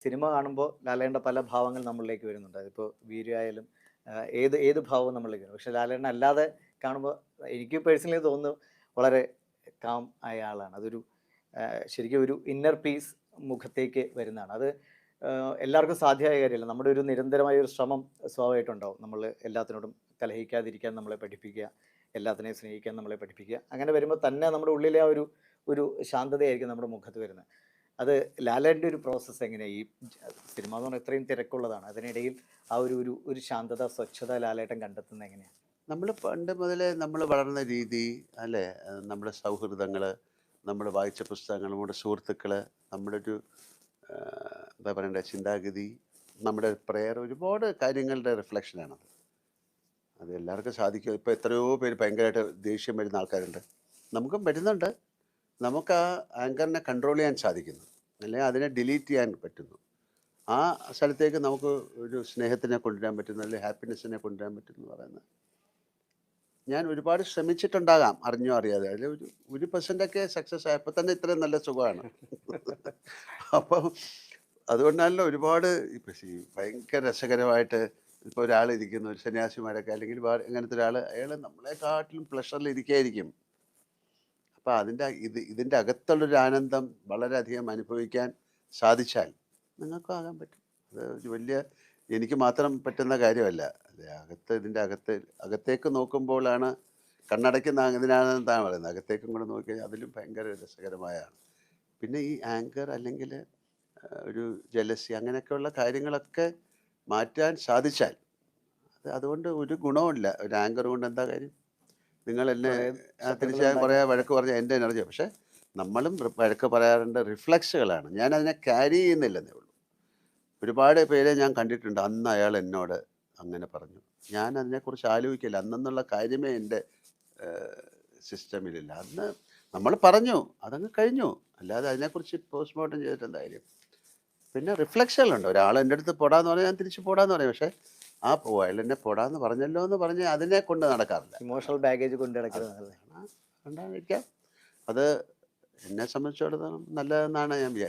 Cinema കാണുമ്പോൾ ലാലേട്ടൻ്റെ പല ഭാവങ്ങൾ നമ്മളിലേക്ക് വരുന്നുണ്ട്. അതിപ്പോൾ വീര്യായാലും ഏത് ഏത് ഭാവവും നമ്മളിലേക്ക് വരും. പക്ഷേ ലാലേട്ടനെ അല്ലാതെ കാണുമ്പോൾ എനിക്ക് പേഴ്സണലി തോന്നുന്നു വളരെ കാം ആയ ആളാണ്. അതൊരു ശരിക്കും ഒരു ഇന്നർ പീസ് മുഖത്തേക്ക് വരുന്നതാണ്. അത് എല്ലാവർക്കും സാധ്യമായ കാര്യമല്ല. നമ്മുടെ ഒരു നിരന്തരമായ ഒരു ശ്രമം സ്വാഭാവികമായിട്ടുണ്ടാവും. നമ്മൾ എല്ലാത്തിനോടും കലഹിക്കാതിരിക്കാൻ നമ്മളെ പഠിപ്പിക്കുക, എല്ലാത്തിനെയും സ്നേഹിക്കാൻ നമ്മളെ പഠിപ്പിക്കുക. അങ്ങനെ വരുമ്പോൾ തന്നെ നമ്മുടെ ഉള്ളിലെ ആ ഒരു ഒരു ശാന്തതയായിരിക്കും നമ്മുടെ മുഖത്ത് വരുന്നത്. അത് ലാലേട്ടൻ്റെ ഒരു പ്രോസസ്സ് എങ്ങനെയാണ്? ഈ സിനിമ എന്ന് പറഞ്ഞാൽ ഇത്രയും തിരക്കുള്ളതാണ്. അതിനിടയിൽ ആ ഒരു ഒരു ഒരു ശാന്തത, സ്വച്ഛത ലാലേട്ടൻ കണ്ടെത്തുന്നത് എങ്ങനെയാണ്? നമ്മൾ പണ്ട് മുതലേ നമ്മൾ വളർന്ന രീതി അല്ലേ, നമ്മുടെ സൗഹൃദങ്ങൾ, നമ്മൾ വായിച്ച പുസ്തകങ്ങൾ, നമ്മുടെ സുഹൃത്തുക്കൾ, നമ്മുടെ ഒരു എന്താ പറയണ്ടേ ചിന്താഗതി, നമ്മുടെ പ്രെയർ, ഒരുപാട് കാര്യങ്ങളുടെ റിഫ്ലക്ഷനാണത്. അത് എല്ലാവർക്കും സാധിക്കും. ഇപ്പോൾ എത്രയോ പേര് ഭയങ്കരമായിട്ട് ദേഷ്യം വരുന്ന ആൾക്കാരുണ്ട്. നമുക്കും വരുന്നുണ്ട്. നമുക്ക് ആ ആങ്കറിനെ കൺട്രോൾ ചെയ്യാൻ സാധിക്കുന്നു, അല്ലെങ്കിൽ അതിനെ ഡിലീറ്റ് ചെയ്യാൻ പറ്റുന്നു. ആ സ്ഥലത്തേക്ക് നമുക്ക് ഒരു സ്നേഹത്തിനെ കൊണ്ടുവരാൻ പറ്റുന്നു, അല്ലെങ്കിൽ ഹാപ്പിനെസ്സിനെ കൊണ്ടുവരാൻ പറ്റുന്നു എന്ന് പറയുന്നത് ഞാൻ ഒരുപാട് ശ്രമിച്ചിട്ടുണ്ടാകാം, അറിഞ്ഞോ അറിയാതെ. അതിൽ ഒരു പെർസെൻ്റൊക്കെ സക്സസ് ആയപ്പോൾ തന്നെ ഇത്രയും നല്ല സുഖമാണ്. അപ്പം അതുകൊണ്ടാണല്ലോ ഒരുപാട് ഇപ്പം ഭയങ്കര രസകരമായിട്ട് ഇപ്പോൾ ഒരാളിരിക്കുന്നു, ഒരു സന്യാസിമാരൊക്കെ അല്ലെങ്കിൽ ഇങ്ങനത്തെ ഒരാൾ, അയാൾ നമ്മളെക്കാട്ടിലും പ്ലഷറിൽ ഇരിക്കുകയായിരിക്കും. അപ്പോൾ ഇതിൻ്റെ അകത്തുള്ളൊരു ആനന്ദം വളരെയധികം അനുഭവിക്കാൻ സാധിച്ചാൽ നിങ്ങൾക്കും ആകാൻ പറ്റും. അത് ഒരു വലിയ എനിക്ക് മാത്രം പറ്റുന്ന കാര്യമല്ല. അത് അകത്തേക്ക് നോക്കുമ്പോഴാണ് കണ്ണടയ്ക്കുന്ന ഇതിനാണെന്ന് താൻ പറയുന്നത്. അകത്തേക്കും കൂടെ നോക്കിക്കഴിഞ്ഞാൽ അതിലും ഭയങ്കര രസകരമായാണ്. പിന്നെ ഈ ആങ്കർ അല്ലെങ്കിൽ ഒരു ജലസി അങ്ങനെയൊക്കെയുള്ള കാര്യങ്ങളൊക്കെ മാറ്റാൻ സാധിച്ചാൽ അതുകൊണ്ട് ഒരു ഗുണവുമില്ല. ഒരു ആങ്കർ കൊണ്ട് എന്താ കാര്യം? നിങ്ങൾ എന്നെ കുറേ തിരിച്ച് കുറേ ശത്രുക്കളുണ്ടാകാൻ വഴക്ക് പറഞ്ഞാൽ എൻ്റെ എനർജി, പക്ഷേ നമ്മളും വഴക്ക് പറയാറുണ്ട്, റിഫ്ലക്സുകളാണ്. ഞാനതിനെ ക്യാരി ചെയ്യുന്നില്ലെന്നേ ഉള്ളൂ. ഒരുപാട് പേരെ ഞാൻ കണ്ടിട്ടുണ്ട്, അന്ന് അയാൾ എന്നോട് അങ്ങനെ പറഞ്ഞു, ഞാൻ അതിനെക്കുറിച്ച് ആലോചിക്കില്ല. അന്നെന്നുള്ള കാര്യമേ എൻ്റെ സിസ്റ്റമിലില്ല. അന്ന് നമ്മൾ പറഞ്ഞു, അതങ്ങ് കഴിഞ്ഞു. അല്ലാതെ അതിനെക്കുറിച്ച് പോസ്റ്റ്മോർട്ടം ചെയ്തിട്ട് എന്താ കാര്യം? പിന്നെ റിഫ്ലക്ഷനുണ്ട്. ഒരാൾ എൻ്റെ അടുത്ത് പൊടാന്ന് പറഞ്ഞാൽ ഞാൻ തിരിച്ച് പൊടാന്ന് പറയും. പക്ഷേ അയാൾ എന്നെ പൊടാന്ന് പറഞ്ഞല്ലോ എന്ന് പറഞ്ഞ് അതിനെ കൊണ്ട് നടക്കാറില്ല. ഇമോഷണൽ ബാഗേജ് കൊണ്ട് അത് നടക്കുന്നത് നല്ലത്. ഉണ്ടായിരിക്കാം. അത് എന്നെ സംബന്ധിച്ചിടത്തോളം നല്ലതെന്നാണ് ഞാൻ വിചാരിക്കുന്നത്.